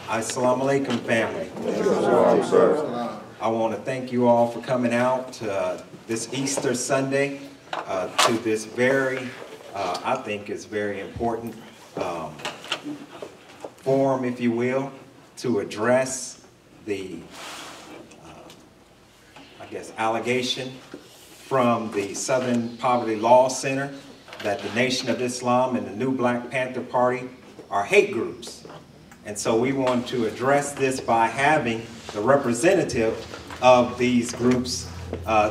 Assalamu alaikum, family. I want to thank you all for coming out this Easter Sunday to this very, I think is very important forum, if you will, to address the, I guess, allegation from the Southern Poverty Law Center that the Nation of Islam and the New Black Panther Party are hate groups. And so we want to address this by having the representative of these groups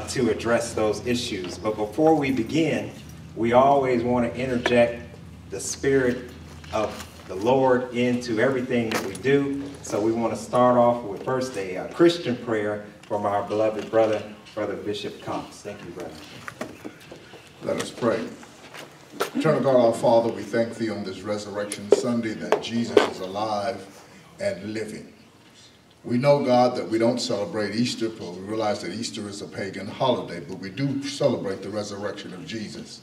to address those issues. But before we begin, we always want to interject the spirit of the Lord into everything that we do. So we want to start off with first a Christian prayer from our beloved brother, Brother Bishop Cox. Thank you, brother. Let us pray. Eternal God, our Father, we thank Thee on this Resurrection Sunday that Jesus is alive and living. We know, God, that we don't celebrate Easter, but we realize that Easter is a pagan holiday, but we do celebrate the resurrection of Jesus.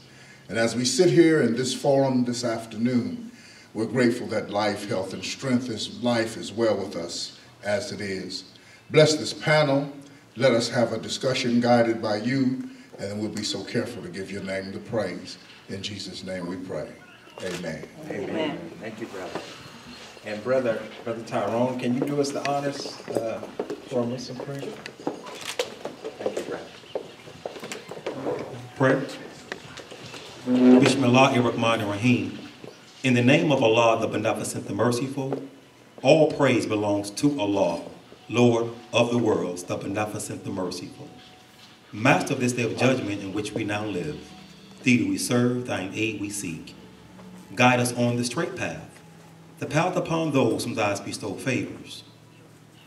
And as we sit here in this forum this afternoon, we're grateful that life, health, and strength is well with us as it is. Bless this panel. Let us have a discussion guided by You, and we'll be so careful to give Your name the praise. In Jesus' name we pray. Amen. Amen. Thank you, brother. And Brother Tyrone, can you do us the honors for a Muslim prayer? Thank you, brother. Prayer. Bismillahirrahmanirrahim. In the name of Allah, the Beneficent, the Merciful, all praise belongs to Allah, Lord of the worlds, the Beneficent, the Merciful. Master of this day of judgment in which we now live, Thee do we serve, Thine aid we seek. Guide us on the straight path, the path upon those whom Thou hast bestowed favors,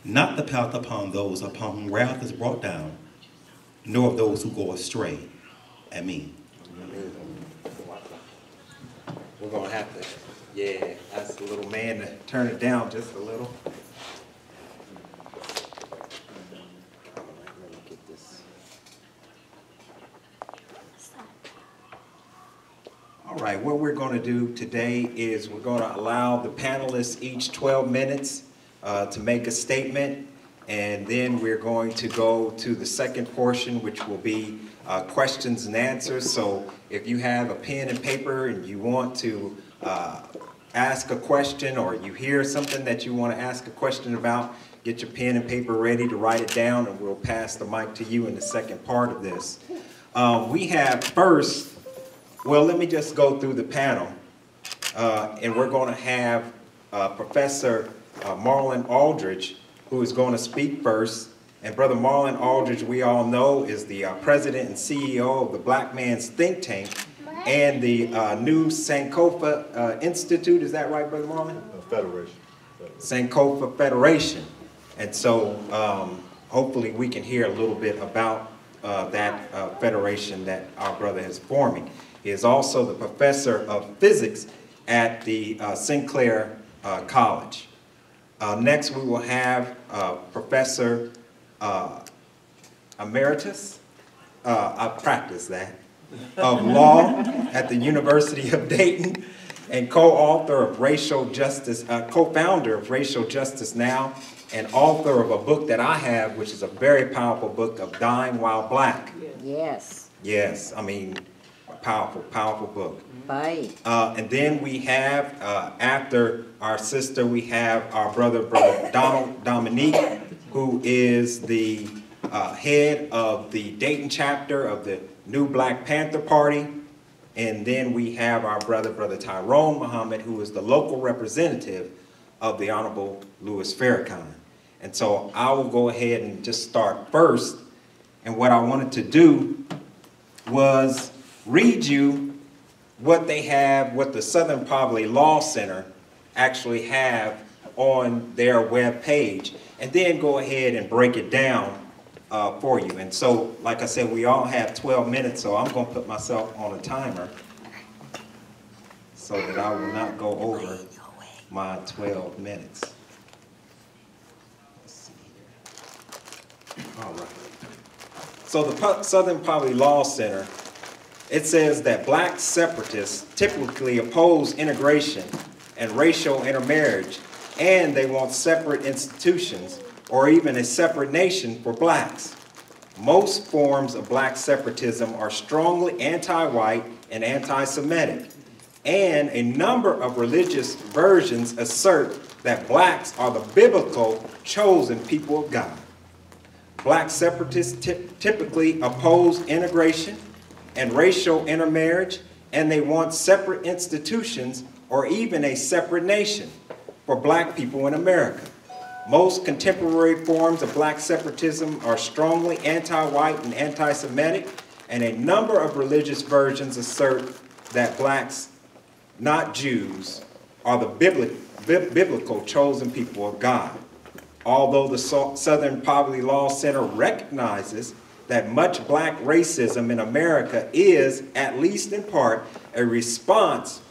not the path upon those upon whom wrath is brought down, nor of those who go astray. Ameen. We're going to have to, yeah, ask the little man to turn it down just a little. Let me get this. All right, what we're going to do today is we're going to allow the panelists each 12 minutes to make a statement, and then we're going to go to the second portion, which will be questions and answers. So if you have a pen and paper and you want to ask a question, or you hear something that you want to ask a question about, get your pen and paper ready to write it down, and we'll pass the mic to you in the second part of this. We have first, well, let me just go through the panel, and we're going to have Professor Marlon Aldridge, who is going to speak first. And Brother Marlon Aldridge, we all know, is the president and CEO of the Black Man's Think Tank and the new Sankofa Institute. Is that right, Brother Marlon? Federation. Sankofa Federation. And so hopefully we can hear a little bit about that federation that our brother is forming. He is also the professor of physics at the Sinclair College. Next we will have Professor Emeritus, I practiced that, of law at the University of Dayton, and co-author of Racial Justice, co-founder of Racial Justice Now, and author of a book that I have, which is a very powerful book, of Dying While Black. Yes. Yes, I mean, a powerful, powerful book. Right. And then we have, after our sister, we have our brother Donald Dominique, who is the head of the Dayton chapter of the New Black Panther Party. And then we have our brother Tyrone Muhammad, who is the local representative of the Honorable Louis Farrakhan. And so I will go ahead and just start first. And what I wanted to do was read you what they have, what the Southern Poverty Law Center actually have on their web page, and then go ahead and break it down for you. And so, like I said, we all have 12 minutes, so I'm going to put myself on a timer so that I will not go over my 12 minutes. Let's see here. All right. So the Southern Poverty Law Center, it says that black separatists typically oppose integration and racial intermarriage and they want separate institutions or even a separate nation for blacks. Most forms of black separatism are strongly anti-white and anti-Semitic, and a number of religious versions assert that blacks are the biblical chosen people of God. Black separatists typically oppose integration and racial intermarriage, and they want separate institutions or even a separate nation for black people in America. Most contemporary forms of black separatism are strongly anti-white and anti-Semitic, and a number of religious versions assert that blacks, not Jews, are the biblical chosen people of God. Although the Southern Poverty Law Center recognizes that much black racism in America is, at least in part, a response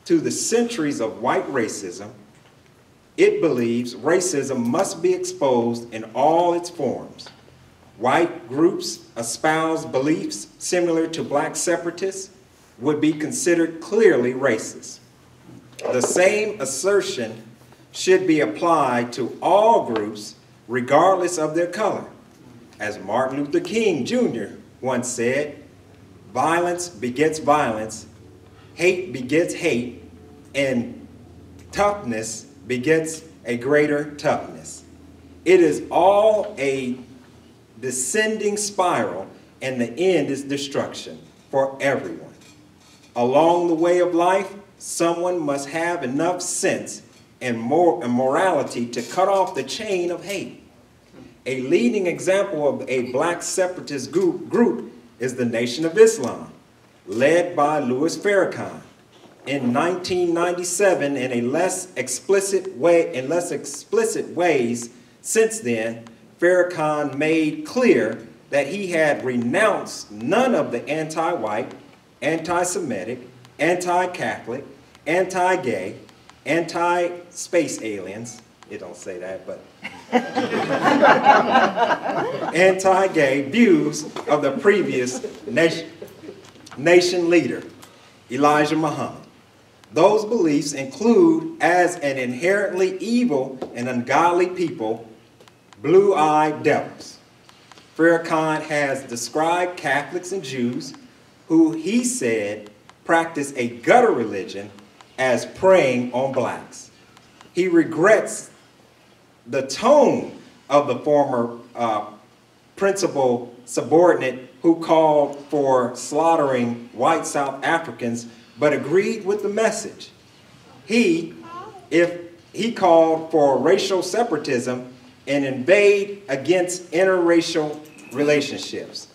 to the centuries of white racism, it believes racism must be exposed in all its forms. White groups espouse beliefs similar to black separatists would be considered clearly racist. The same assertion should be applied to all groups regardless of their color. As Martin Luther King Jr. once said, violence begets violence, hate begets hate, and toughness begets a greater toughness. It is all a descending spiral, and the end is destruction for everyone. Along the way of life, someone must have enough sense and morality to cut off the chain of hate. A leading example of a black separatist group is the Nation of Islam, led by Louis Farrakhan. In 1997, in less explicit ways since then, Farrakhan made clear that he had renounced none of the anti-white, anti-Semitic, anti-Catholic, anti-gay, anti-space aliens, it don't say that, but anti-gay views of the previous nation leader, Elijah Muhammad. Those beliefs include, as an inherently evil and ungodly people, blue-eyed devils. Farrakhan has described Catholics and Jews, who he said practice a gutter religion, as preying on blacks. He regrets the tone of the former principal subordinate who called for slaughtering white South Africans, but agreed with the message. If he called for racial separatism and invade against interracial relationships.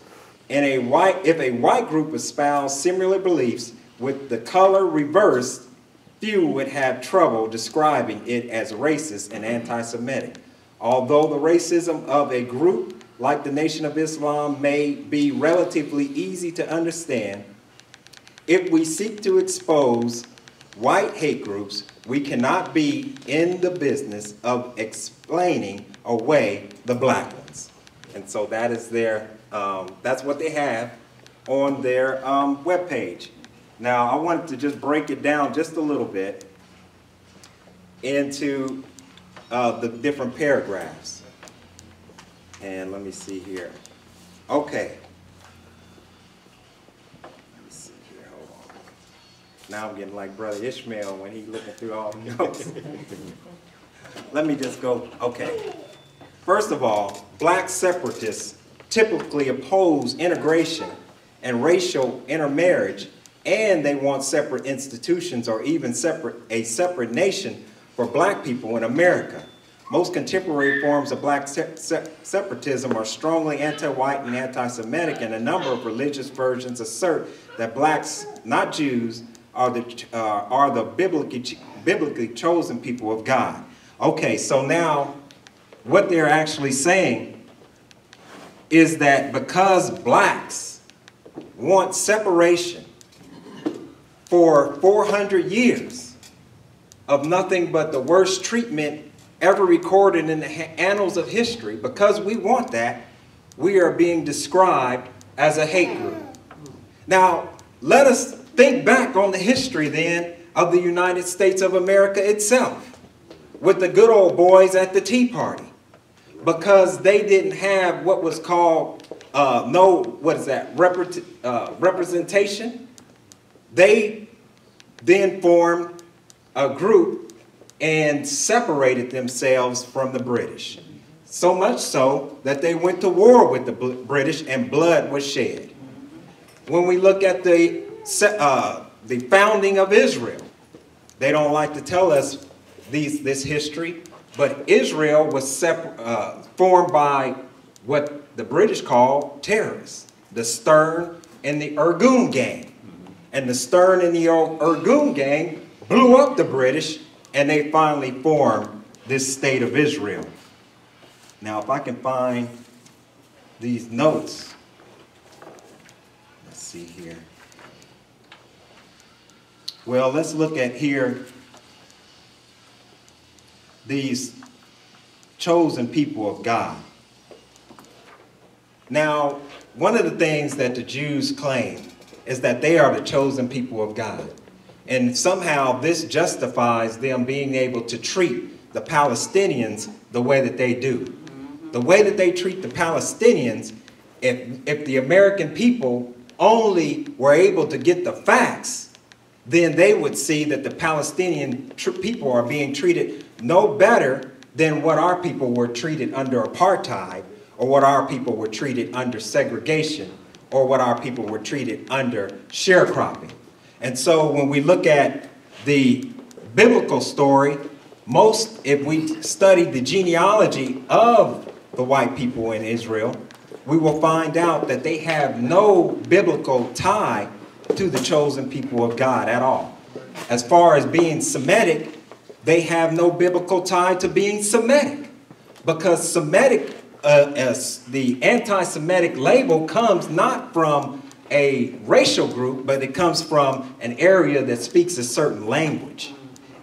And if a white group espoused similar beliefs with the color reversed, few would have trouble describing it as racist and anti-Semitic. Although the racism of a group like the Nation of Islam may be relatively easy to understand, if we seek to expose white hate groups, we cannot be in the business of explaining away the black ones. And so that is that's what they have on their webpage. Now, I wanted to just break it down just a little bit into the different paragraphs. And let me see here. Okay. Let me see here, hold on. Now I'm getting like Brother Ishmael when he's looking through all the notes. Let me just go, okay. First of all, black separatists typically oppose integration and racial intermarriage, and they want separate institutions or even a separate nation for black people in America. Most contemporary forms of black separatism are strongly anti-white and anti-Semitic, and a number of religious versions assert that blacks, not Jews, are the biblically chosen people of God. Okay, so now what they're actually saying is that because blacks want separation for 400 years of nothing but the worst treatment ever recorded in the annals of history, because we want that, we are being described as a hate group. Now, let us think back on the history then of the United States of America itself. with the good old boys at the Tea Party, because they didn't have what was called representation. They then formed a group and separated themselves from the British. So much so that they went to war with the British and blood was shed. When we look at the founding of Israel, they don't like to tell us this history, but Israel was formed by what the British called terrorists, the Stern and the Irgun gang. And the Stern and the Irgun gang blew up the British, and they finally formed this state of Israel. Now, if I can find these notes, let's see here. Well, let's look at here these chosen people of God. Now, one of the things that the Jews claim is that they are the chosen people of God. And somehow this justifies them being able to treat the Palestinians the way that they do. The way that they treat the Palestinians, if the American people only were able to get the facts, then they would see that the Palestinian people are being treated no better than what our people were treated under apartheid, or what our people were treated under segregation, or what our people were treated under sharecropping. And so when we look at the biblical story, if we study the genealogy of the white people in Israel, we will find out that they have no biblical tie to the chosen people of God at all. As far as being Semitic, they have no biblical tie to being Semitic, because Semitic, the anti-Semitic label comes not from a racial group, but it comes from an area that speaks a certain language.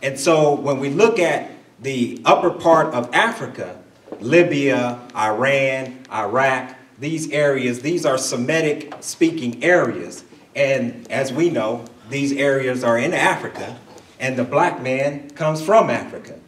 And so when we look at the upper part of Africa, Libya, Iran, Iraq, these areas, these are Semitic speaking areas. And as we know, these areas are in Africa, and the black man comes from Africa.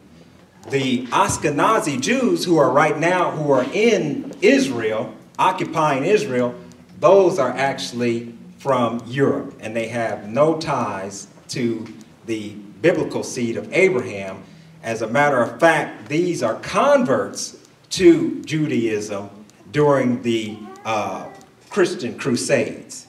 The Ashkenazi Jews who are right now, who are in Israel, occupying Israel, those are actually from Europe, and they have no ties to the biblical seed of Abraham. As a matter of fact, these are converts to Judaism during the Christian Crusades.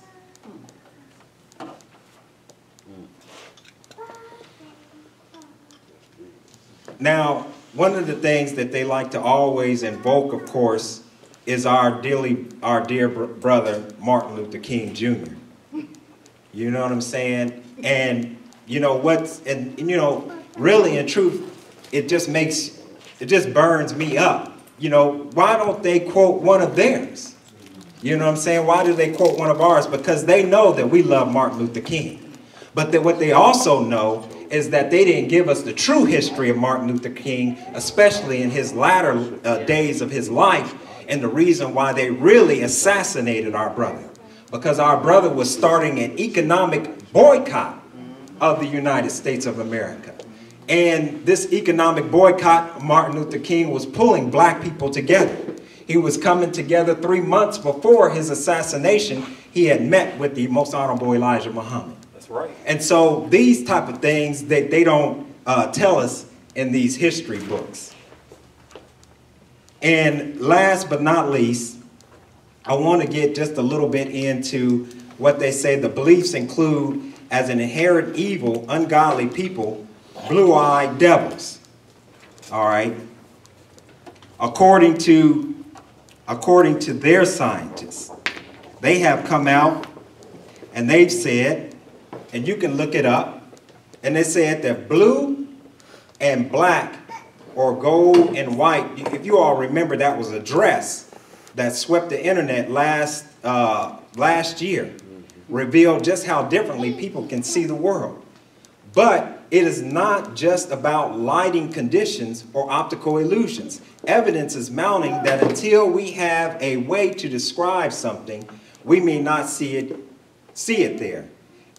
Now, one of the things that they like to always invoke, of course, is our dear brother, Martin Luther King Jr. You know what I'm saying? And you know really in truth, it just burns me up. You know, why don't they quote one of theirs? You know what I'm saying? Why do they quote one of ours? Because they know that we love Martin Luther King. But what they also know is that they didn't give us the true history of Martin Luther King, especially in his latter days of his life, and the reason why they really assassinated our brother. Because our brother was starting an economic boycott of the United States of America. And this economic boycott, Martin Luther King was pulling black people together. He was coming together 3 months before his assassination. He had met with the Most Honorable Elijah Muhammad. That's right. And so these type of things that they don't tell us in these history books. And last but not least, I want to get just a little bit into what they say the beliefs include as an inherent evil, ungodly people, blue-eyed devils. All right. According to their scientists, they have come out and they've said, and you can look it up, and they said that blue and black, or gold and white, if you all remember, that was a dress that swept the internet last year, revealed just how differently people can see the world. But it is not just about lighting conditions or optical illusions. Evidence is mounting that until we have a way to describe something, we may not see it there.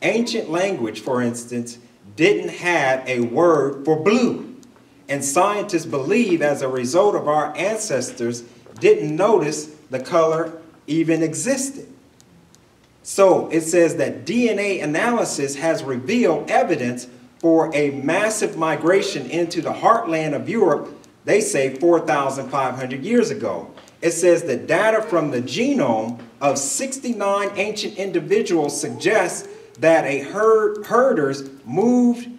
Ancient language, for instance, didn't have a word for blue. And scientists believe as a result of our ancestors didn't notice the color even existed. So it says that DNA analysis has revealed evidence for a massive migration into the heartland of Europe, they say 4,500 years ago. It says that data from the genome of 69 ancient individuals suggests that herders moved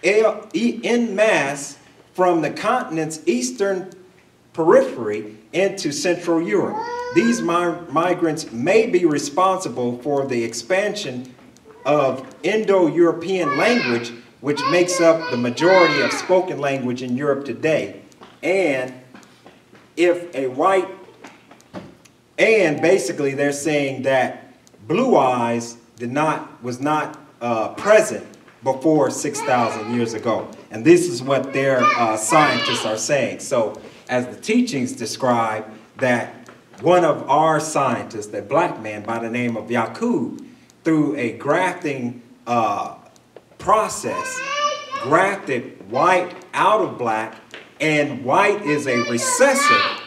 en masse from the continent's eastern periphery into Central Europe. These migrants may be responsible for the expansion of Indo-European language, which makes up the majority of spoken language in Europe today. And basically they're saying that blue eyes was not present before 6,000 years ago. And this is what their scientists are saying. So as the teachings describe, that one of our scientists, a black man by the name of Yakub, through a grafting process, grafted white out of black, and white is a recessive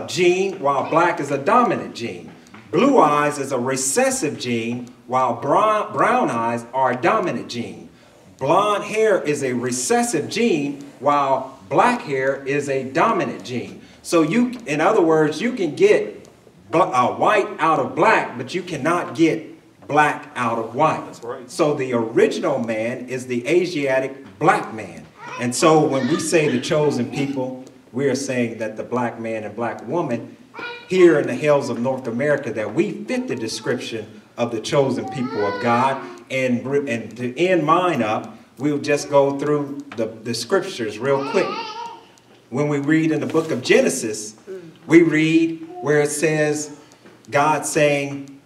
gene, while black is a dominant gene. Blue eyes is a recessive gene, while brown eyes are a dominant gene. Blonde hair is a recessive gene, while black hair is a dominant gene. So in other words, you can get white out of black, but you cannot get black out of white. That's right. So the original man is the Asiatic black man. And so when we say the chosen people, we are saying that the black man and black woman here in the hills of North America, that we fit the description of the chosen people of God. And to end mine up, we'll just go through the scriptures real quick. When we read in the book of Genesis, we read where it says, God saying,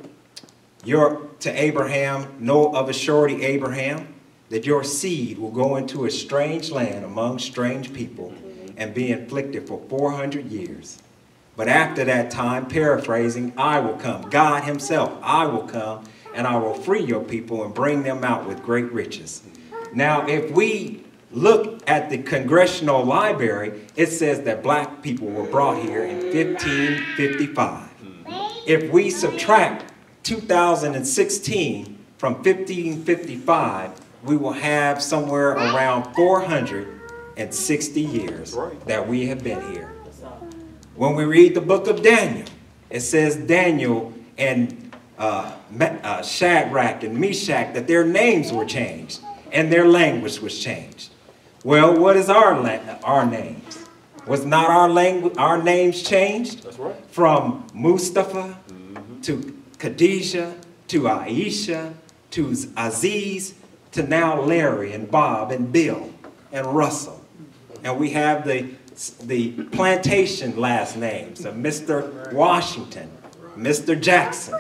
to Abraham, know of a surety, Abraham, that your seed will go into a strange land among strange people and be afflicted for 400 years. But after that time, paraphrasing, I will come. God himself, I will come, and I will free your people and bring them out with great riches. Now, if we look at the Congressional Library, it says that black people were brought here in 1555. If we subtract 2016 from 1555, we will have somewhere around 460 years that we have been here. When we read the book of Daniel, it says Daniel and Shadrach and Meshach, that their names were changed and their language was changed. Well, what is our names? Was not our names changed? That's right. From Mustafa to Khadijah to Aisha to Aziz to now Larry and Bob and Bill and Russell. And we have the plantation last names of Mr. Washington, Mr. Jackson.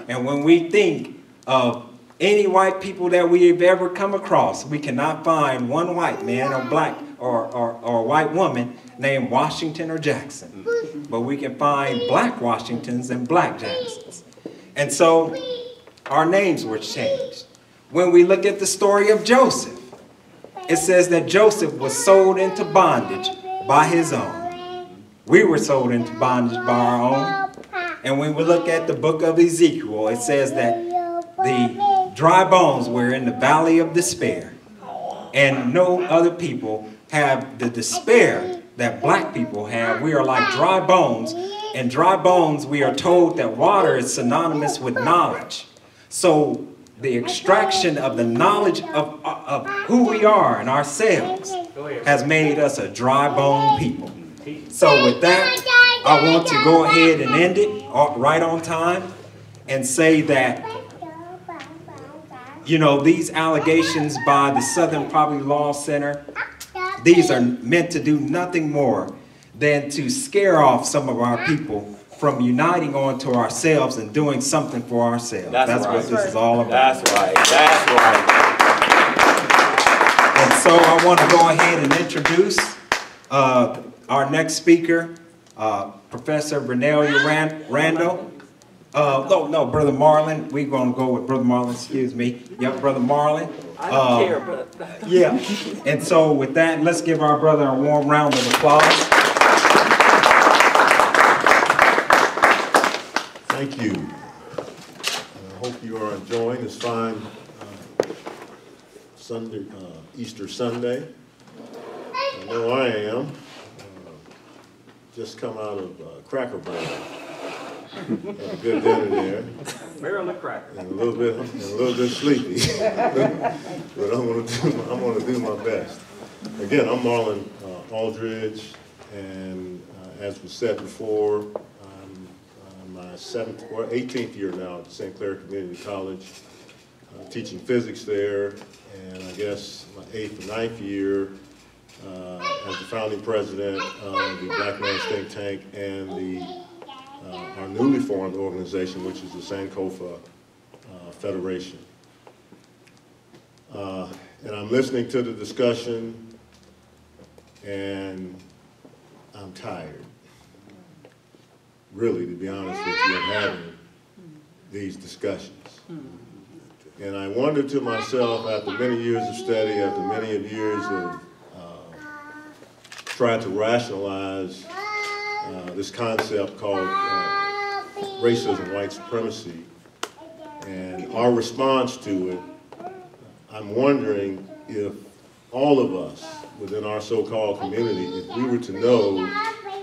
And when we think of any white people that we have ever come across, we cannot find one white man or black or white woman named Washington or Jackson. But we can find black Washingtons and black Jacksons. And so our names were changed. When we look at the story of Joseph, it says that Joseph was sold into bondage by his own. We were sold into bondage by our own. And when we look at the book of Ezekiel, it says that the dry bones were in the valley of despair. And no other people have the despair that black people have. We are like dry bones. And dry bones, we are told that water is synonymous with knowledge. So the extraction of the knowledge of who we are and ourselves has made us a dry bone people. So with that, I want to go ahead and end it right on time and say that, you know, these allegations by the Southern Poverty Law Center, these are meant to do nothing more than to scare off some of our people from uniting onto ourselves and doing something for ourselves. That's right. What this is all about. That's right. That's right. And so I want to go ahead and introduce our next speaker, Professor Renelia Randall. No, Brother Marlon. We're gonna go with Brother Marlon, excuse me. Yep, Brother Marlon. I don't care, but. Yeah, and so with that, let's give our brother a warm round of applause. Thank you. I hope you are enjoying this fine Sunday, Easter Sunday. I know I am. Just come out of Cracker Barrel. Had a good dinner there. Barrel of cracker. And a little bit sleepy. But I'm gonna do my best. Again, I'm Marlon Aldridge, and as was said before, I'm my 18th year now at St. Clair Community College, teaching physics there, and I guess my 8th or 9th year as the founding president of the Black Man's Think Tank and our newly formed organization, which is the Sankofa Federation. And I'm listening to the discussion, and I'm tired, really, to be honest with you, of having these discussions. And I wondered to myself, after many years of study, after many years of trying to rationalize this concept called racism, white supremacy, and our response to it, I'm wondering if all of us within our so-called community, if we were to know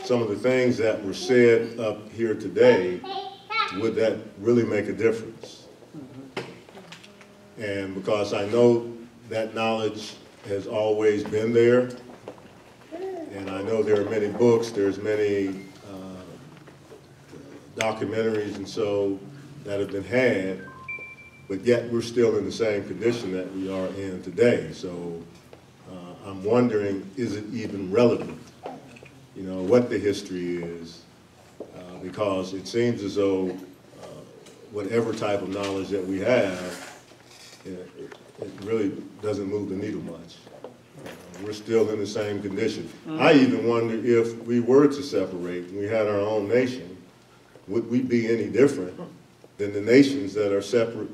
some of the things that were said up here today, would that really make a difference? And because I know that knowledge has always been there, and I know there are many books, there's many documentaries and so that have been had, but yet we're still in the same condition that we are in today. So I'm wondering, is it even relevant? You know, what the history is, because it seems as though whatever type of knowledge that we have, it really doesn't move the needle much. We're still in the same condition. I even wonder if we were to separate and we had our own nation, would we be any different than the nations that are separate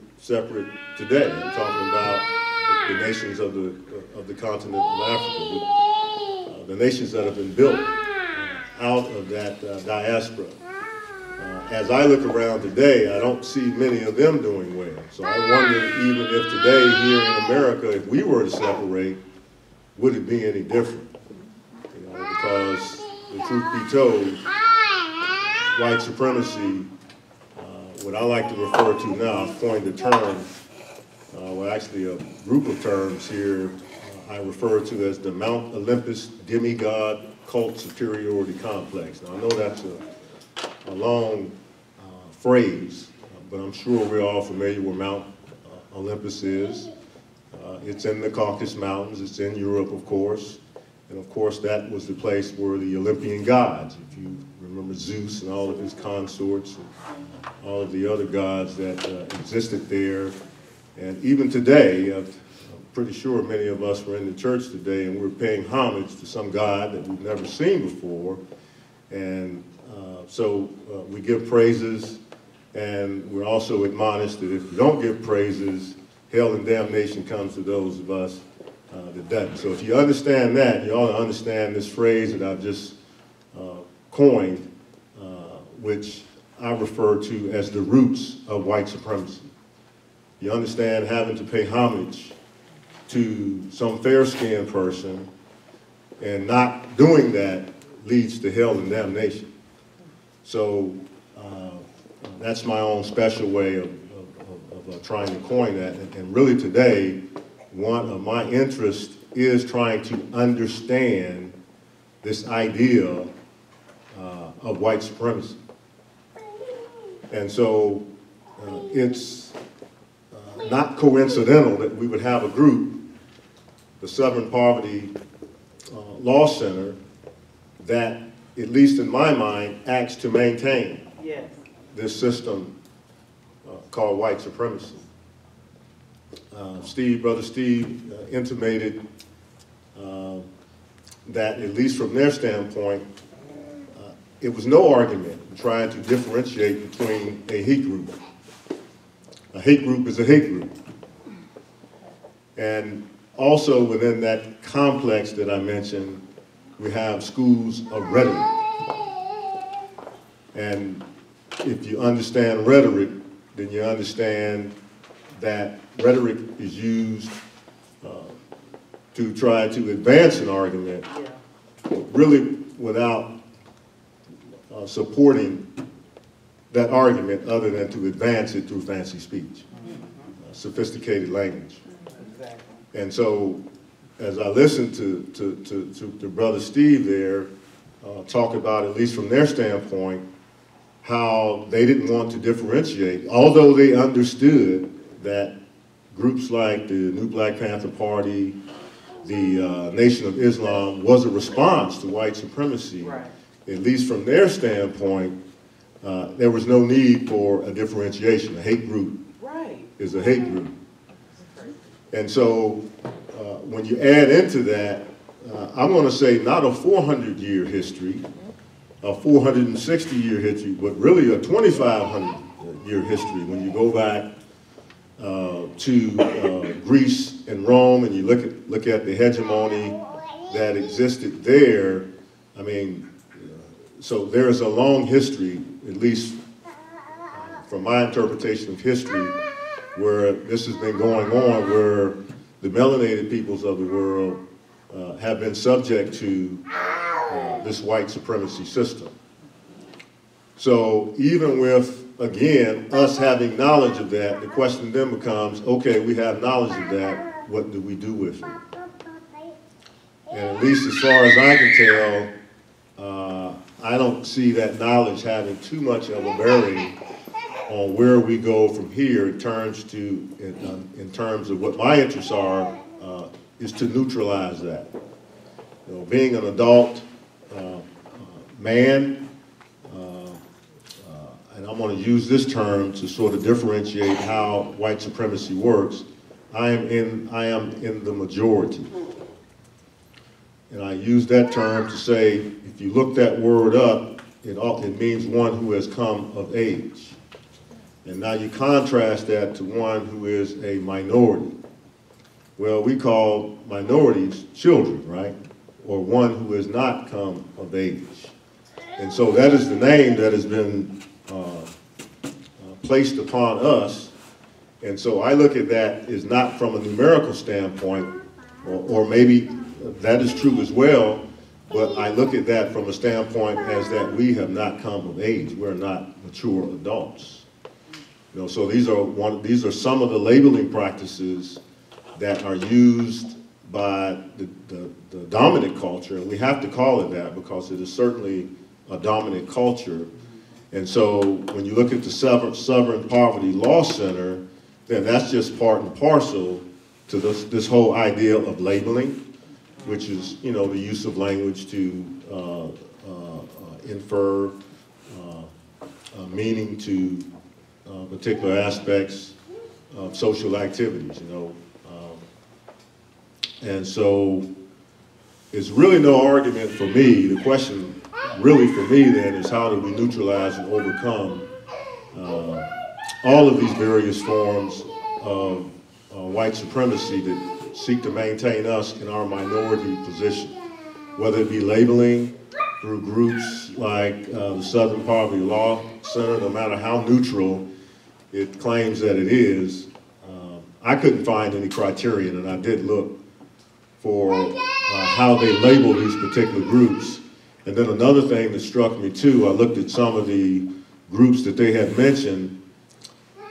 today? I'm talking about the nations of the continent of Africa, the nations that have been built out of that diaspora. As I look around today, I don't see many of them doing well. So I wonder even if today here in America, if we were to separate, would it be any different? You know, because the truth be told, white supremacy, what I like to refer to now, I've coined the term, well actually a group of terms here, I refer to as the Mount Olympus demigod cult superiority complex. Now I know that's a long phrase, but I'm sure we're all familiar with Mount Olympus is. It's in the Caucasus Mountains, it's in Europe, of course. And of course, that was the place where the Olympian gods, if you remember Zeus and all of his consorts, and all of the other gods that existed there. And even today, I'm pretty sure many of us were in the church today and we're paying homage to some god that we've never seen before. And so we give praises, and we're also admonished that if we don't give praises, hell and damnation comes to those of us that doesn't. So if you understand that, you ought to understand this phrase that I've just coined, which I refer to as the roots of white supremacy. You understand having to pay homage to some fair-skinned person, and not doing that leads to hell and damnation. So that's my own special way of trying to coin that. And really today, one of my interests is trying to understand this idea of white supremacy. And so it's not coincidental that we would have a group, the Southern Poverty Law Center, that, at least in my mind, acts to maintain this system called white supremacy. Brother Steve intimated that, at least from their standpoint, it was no argument in trying to differentiate between a hate group. A hate group is a hate group. And also within that complex that I mentioned, we have schools of rhetoric. And if you understand rhetoric, then you understand that rhetoric is used to try to advance an argument, really without supporting that argument other than to advance it through fancy speech, sophisticated language. And so as I listened to Brother Steve there talk about, at least from their standpoint, how they didn't want to differentiate, although they understood that groups like the New Black Panther Party, the Nation of Islam was a response to white supremacy. Right. At least from their standpoint, there was no need for a differentiation. A hate group is a hate group. And so when you add into that, I'm going to say not a 400-year history, a 460-year history, but really a 2,500-year history. When you go back to Greece and Rome, and you look at the hegemony that existed there, I mean, so there is a long history, at least from my interpretation of history, where this has been going on, where the melanated peoples of the world have been subject to this white supremacy system. So even with, again, us having knowledge of that, the question then becomes, okay, we have knowledge of that, what do we do with it? And at least as far as I can tell, I don't see that knowledge having too much of a bearing on where we go from here in terms of what my interests are, is to neutralize that. You know, being an adult man, and I'm going to use this term to sort of differentiate how white supremacy works. I am in the majority. And I use that term to say, if you look that word up, it means one who has come of age. And now you contrast that to one who is a minority. Well, we call minorities children, right? Or one who has not come of age. And so that is the name that has been placed upon us. And so I look at that as not from a numerical standpoint, or maybe that is true as well, but I look at that from a standpoint as that we have not come of age. We're not mature adults. You know, so these are some of the labeling practices that are used by the dominant culture, and we have to call it that because it is certainly a dominant culture. And so when you look at the Southern Poverty Law Center, then that's just part and parcel to this whole idea of labeling, which is, you know, the use of language to infer meaning to particular aspects of social activities, you know. And so it's really no argument for me. The question really for me then is how do we neutralize and overcome all of these various forms of white supremacy that seek to maintain us in our minority position, whether it be labeling through groups like the Southern Poverty Law Center, no matter how neutral it claims that it is. I couldn't find any criterion, and I did look for how they label these particular groups. And then another thing that struck me too, I looked at some of the groups that they had mentioned,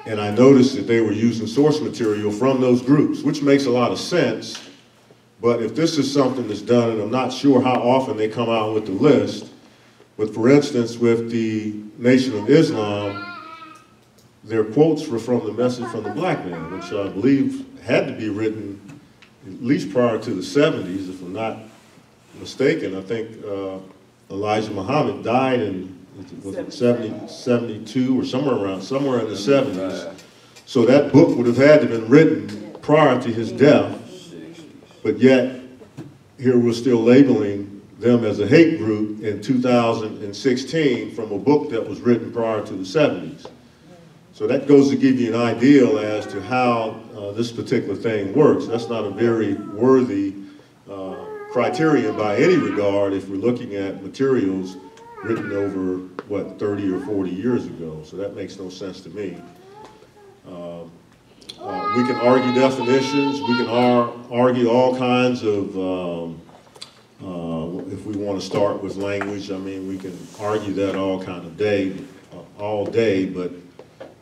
and I noticed that they were using source material from those groups, which makes a lot of sense. But if this is something that's done, and I'm not sure how often they come out with the list, but for instance, with the Nation of Islam, their quotes were from the Message from the Black Man, which I believe had to be written at least prior to the 70s, if I'm not mistaken. I think Elijah Muhammad died in, was it 72 or somewhere in the 70s. So that book would have had to have been written prior to his death, but yet here we're still labeling them as a hate group in 2016 from a book that was written prior to the 70s. So that goes to give you an idea as to how this particular thing works. That's not a very worthy criterion by any regard if we're looking at materials written over, what, 30 or 40 years ago. So that makes no sense to me. We can argue definitions. We can argue all kinds of, if we want to start with language, I mean, we can argue that all day, but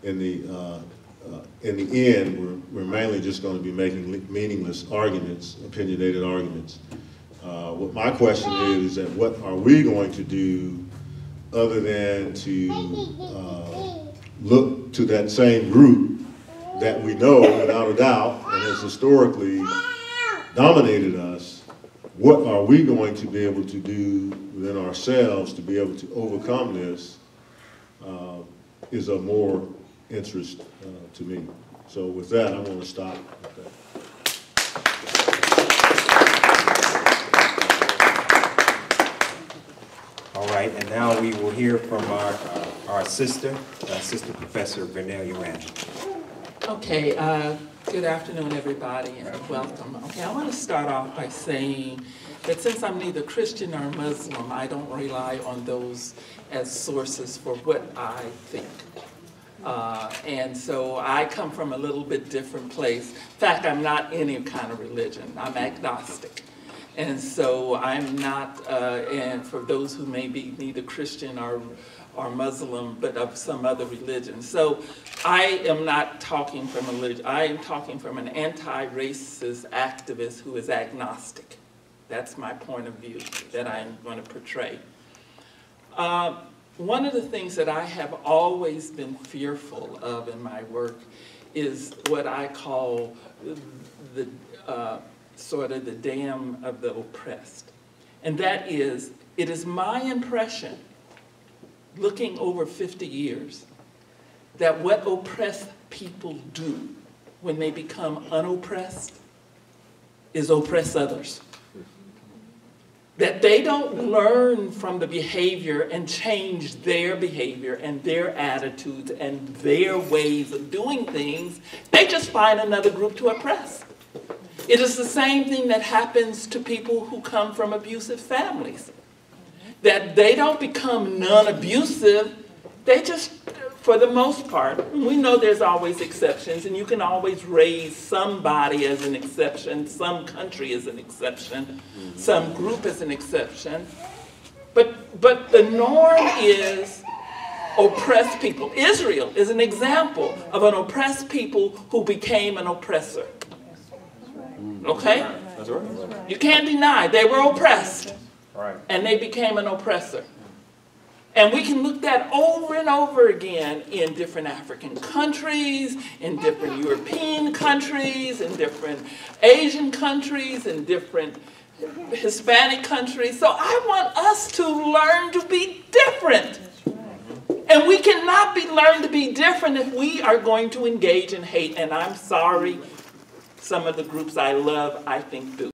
in the end, we're mainly just going to be making meaningless arguments, opinionated arguments. What my question is that what are we going to do other than to look to that same group that we know without a doubt and has historically dominated us? What are we going to be able to do within ourselves to be able to overcome this is of more interest to me. So with that, I'm going to stop with that. All right, and now we will hear from our Assistant Professor Vernelia Randall. Okay, good afternoon, everybody, and welcome. Okay, I want to start off by saying that since I'm neither Christian nor Muslim, I don't rely on those as sources for what I think. And so I come from a little bit different place. In fact, I'm not any kind of religion. I'm agnostic. And so I'm not, and for those who may be neither Christian or Muslim, but of some other religion. So I am not talking from a religion. I am talking from an anti-racist activist who is agnostic. That's my point of view that I'm going to portray. One of the things that I have always been fearful of in my work is what I call the sort of the dam of the oppressed. And that is, it is my impression, looking over 50 years, that what oppressed people do when they become unoppressed is oppress others. That they don't learn from the behavior and change their behavior and their attitudes and their ways of doing things. They just find another group to oppress. It is the same thing that happens to people who come from abusive families. That they don't become non-abusive, they just, for the most part, we know there's always exceptions, and you can always raise somebody as an exception, some country as an exception, some group as an exception, but the norm is oppressed people. Israel is an example of an oppressed people who became an oppressor. Okay? That's right. You can't deny they were oppressed. Right. And they became an oppressor. And we can look that over and over again in different African countries, in different European countries, in different Asian countries, in different Hispanic countries. So I want us to learn to be different. And we cannot be learned to be different if we are going to engage in hate. And I'm sorry, some of the groups I love, I think do.